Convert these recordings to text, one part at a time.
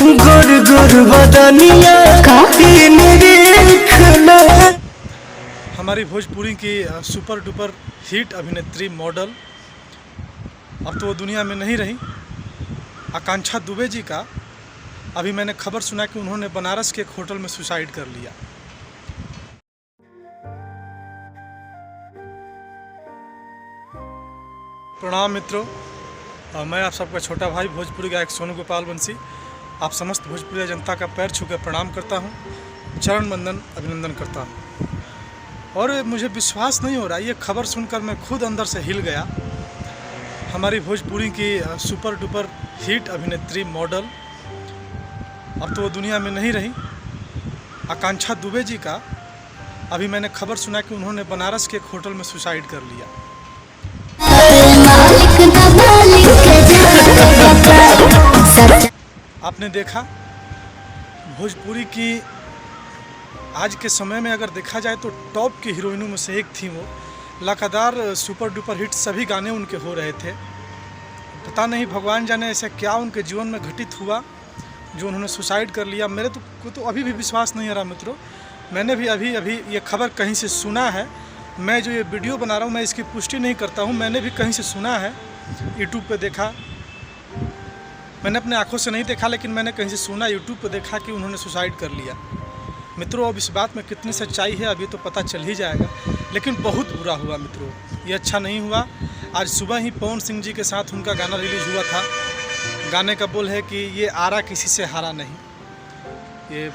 गुर गुर बदनिया हमारी भोजपुरी की सुपर डुपर हिट अभिनेत्री मॉडल अब तो वो दुनिया में नहीं रही। आकांक्षा दुबे जी का अभी मैंने खबर सुना कि उन्होंने बनारस के एक होटल में सुसाइड कर लिया। प्रणाम मित्रों, मैं आप सबका छोटा भाई भोजपुरी गायक सोनू गोपाल बंसी आप समस्त भोजपुरी जनता का पैर छूकर प्रणाम करता हूं, चरण वंदन अभिनंदन करता हूं। और मुझे विश्वास नहीं हो रहा, ये खबर सुनकर मैं खुद अंदर से हिल गया। हमारी भोजपुरी की सुपर डुपर हिट अभिनेत्री मॉडल अब तो वो दुनिया में नहीं रही। आकांक्षा दुबे जी का अभी मैंने खबर सुना कि उन्होंने बनारस के एक होटल में सुसाइड कर लिया। आपने देखा भोजपुरी की आज के समय में अगर देखा जाए तो टॉप की हीरोइनों में से एक थी वो। लगातार सुपर डुपर हिट सभी गाने उनके हो रहे थे। पता नहीं भगवान जाने ऐसा क्या उनके जीवन में घटित हुआ जो उन्होंने सुसाइड कर लिया। मेरे को तो अभी भी विश्वास नहीं आ रहा मित्रों। मैंने भी अभी ये खबर कहीं से सुना है। मैं जो ये वीडियो बना रहा हूँ मैं इसकी पुष्टि नहीं करता हूँ, मैंने भी कहीं से सुना है, यूट्यूब पे देखा। मैंने अपने आंखों से नहीं देखा लेकिन मैंने कहीं से सुना, यूट्यूब पे देखा कि उन्होंने सुसाइड कर लिया। मित्रों अब इस बात में कितनी सच्चाई है अभी तो पता चल ही जाएगा, लेकिन बहुत बुरा हुआ मित्रों, ये अच्छा नहीं हुआ। आज सुबह ही पवन सिंह जी के साथ उनका गाना रिलीज़ हुआ था। गाने का बोल है कि ये आरा किसी से हारा नहीं। ये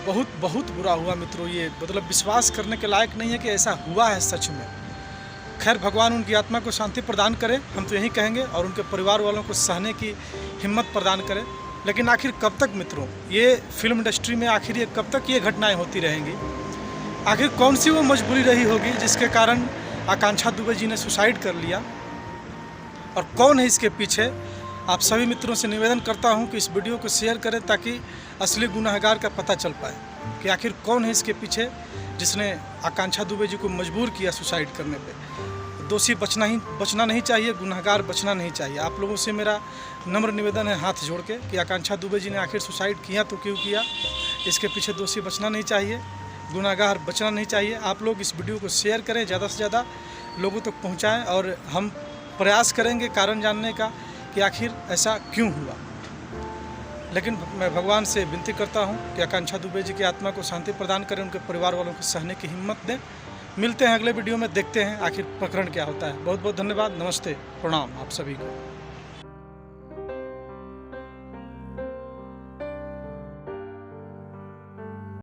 बहुत बहुत बुरा हुआ मित्रों। ये मतलब विश्वास करने के लायक नहीं है कि ऐसा हुआ है सच में। खैर भगवान उनकी आत्मा को शांति प्रदान करे, हम तो यही कहेंगे, और उनके परिवार वालों को सहने की हिम्मत प्रदान करे। लेकिन आखिर कब तक मित्रों ये फिल्म इंडस्ट्री में आखिर ये कब तक ये घटनाएं होती रहेंगी? आखिर कौन सी वो मजबूरी रही होगी जिसके कारण आकांक्षा दुबे जी ने सुसाइड कर लिया, और कौन है इसके पीछे? आप सभी मित्रों से निवेदन करता हूं कि इस वीडियो को शेयर करें ताकि असली गुनहगार का पता चल पाए कि आखिर कौन है इसके पीछे जिसने आकांक्षा दुबे जी को मजबूर किया सुसाइड करने पे। दोषी बचना नहीं चाहिए, गुनहगार बचना नहीं चाहिए। आप लोगों से मेरा नम्र निवेदन है हाथ जोड़ के कि आकांक्षा दुबे जी ने आखिर सुसाइड किया तो क्यों किया, इसके पीछे दोषी बचना नहीं चाहिए, गुनहगार बचना नहीं चाहिए। आप लोग इस वीडियो को शेयर करें, ज़्यादा से ज़्यादा लोगों तक पहुँचाएँ, और हम प्रयास करेंगे कारण जानने का कि आखिर ऐसा क्यों हुआ। लेकिन मैं भगवान से विनती करता हूं कि आकांक्षा दुबे जी की आत्मा को शांति प्रदान करें, उनके परिवार वालों को सहने की हिम्मत दें। मिलते हैं अगले वीडियो में, देखते हैं आखिर प्रकरण क्या होता है। बहुत बहुत धन्यवाद, नमस्ते, प्रणाम आप सभी को।